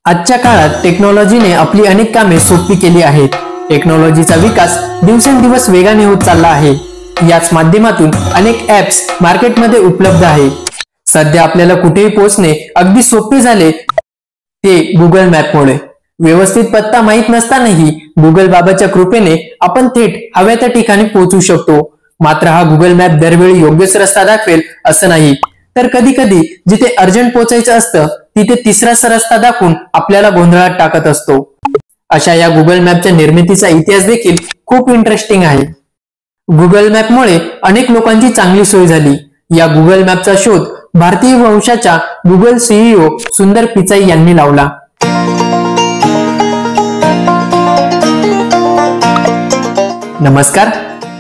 आजच्या काळात टेक्नॉलॉजीने आपली अनेक कामे सोपी केली आहेत. टेक्नॉलॉजीचा विकास दिवसेंदिवस वेगाने होत चालला आहे. याच माध्यमातून अनेक ऍप्स मार्केटमध्ये उपलब्ध आहेत. सध्या आपल्याला कुठेही पोहोचणे अगदी सोपे झाले ते गुगल मॅपमुळे. व्यवस्थित पत्ता माहित नसतानाही गुगल बाबाच्या कृपेने आपण थेट हव्या त्या ठिकाणी पोहोचू शकतो. मात्र हा गुगल मॅप दरवेळी योग्यच रस्ता दाखवेल असं नाही, तर कधी कधी जिथे अर्जंट पोहोचायचं असतं तिथे तिसरा रस्ता दाखवून आपल्याला गोंधळात टाकत असतो. अशा या गुगल मॅपच्या निर्मितीचा इतिहास देखील खूप इंटरेस्टिंग आहे. गुगल मॅपमुळे अनेक लोकांची चांगली सोय झाली. या गुगल मॅपचा शोध भारतीय वंशाच्या गुगल सीईओ सुंदर पिचाई यांनी लावला. नमस्कार,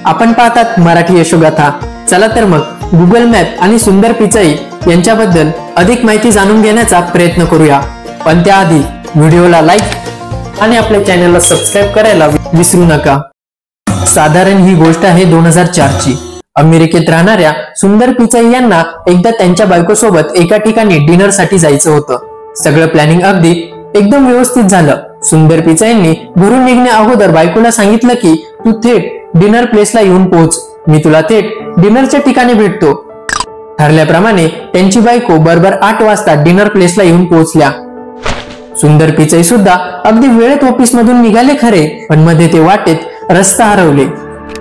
आपण पाहतात मराठी यशोगाथा. चला तर मग गुगल मॅप आणि सुंदर पिचाई यांच्याबद्दल अधिक माहिती जाणून घेण्याचा प्रयत्न करूया. पण त्याआधी व्हिडिओला लाईक आणि आपल्या चॅनलला सबस्क्राईब करायला विसरू नका. साधारण ही गोष्ट आहे 2004 ची. अमेरिकेत राहणाऱ्या सुंदर पिचाई यांना एकदा त्यांच्या बायकोसोबत एका ठिकाणी डिनर साठी जायचं होतं. सगळं प्लॅनिंग अगदी एकदम व्यवस्थित झालं. सुंदर पिचाईंनी घरून निघण्या अगोदर बायकोला सांगितलं की तू थेट डिनर प्लेसला येऊन पोहोच, मी तुला थेट डिनरच्या ठिकाणी भेटतो. ठरल्याप्रमाणे त्यांची बायको बरोबर 8 वाजता डिनर प्लेसला येऊन पोहोचल्या. सुंदर पिचाई सुद्धा अगदी वेळेत ऑफिस मधून निघाले खरे, पण मध्ये ते वाटेत रस्ता हरवले.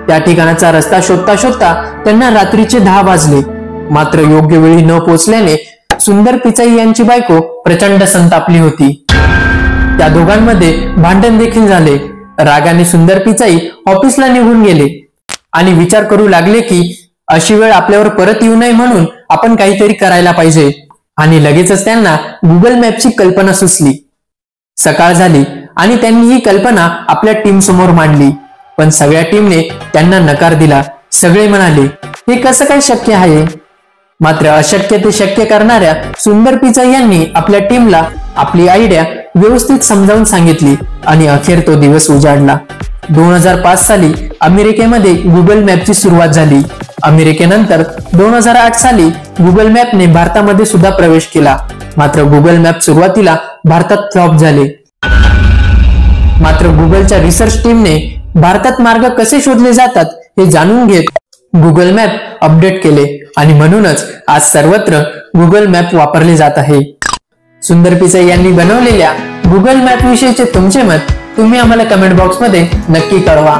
त्या ठिकाणाचा रस्ता शोधता शोधता त्यांना रात्रीचे 10 वाजले. मात्र योग्य वेळी न पोहोचल्याने सुंदर पिचाई यांची बायको प्रचंड संतापली होती. त्या दोघांमध्ये भांडण देखील झाले. रागाने सुंदर पिचाई ऑफिसला निघून गेले आणि विचार करू लागले की अशी वेळ आपल्यावर परत येऊ नये म्हणून आपण काहीतरी करायला पाहिजे. आणि लगेचच त्यांना गुगल मॅपची कल्पना सुचली. सकाळ झाली आणि त्यांनी ही कल्पना आपल्या टीम समोर मांडली, पण सगळ्या टीमने त्यांना नकार दिला. सगळे म्हणाले हे कसं काय शक्य आहे. मात्र अशक्य ते शक्य करणाऱ्या सुंदर पिचाई यांनी आपल्या टीमला आपली आयडिया व्यवस्थित समजावून सांगितली आणि अखेर तो दिवस उजाडला. 2005 साली अमेरिकेमध्ये गुगल मॅपची सुरुवात झाली. अमेरिकेनंतर 2008 साली गुगल मॅपने भारतामध्ये सुद्धा प्रवेश केला. मात्र गुगल मॅप सुरुवातीला भारतात फ्लॉप झाले. मात्र गुगलच्या रिसर्च टीमने भारतात मार्ग कसे शोधले जातात हे जाणून घेत गुगल मॅप अपडेट केले आणि म्हणूनच आज सर्वत्र गुगल मॅप वापरले जात आहे. सुंदर पिचाई यांनी बनवलेल्या गुगल मॅप विषयीचे तुमचे मत तुम्ही आम्हाला कमेंट बॉक्स मध्ये नक्की कळवा.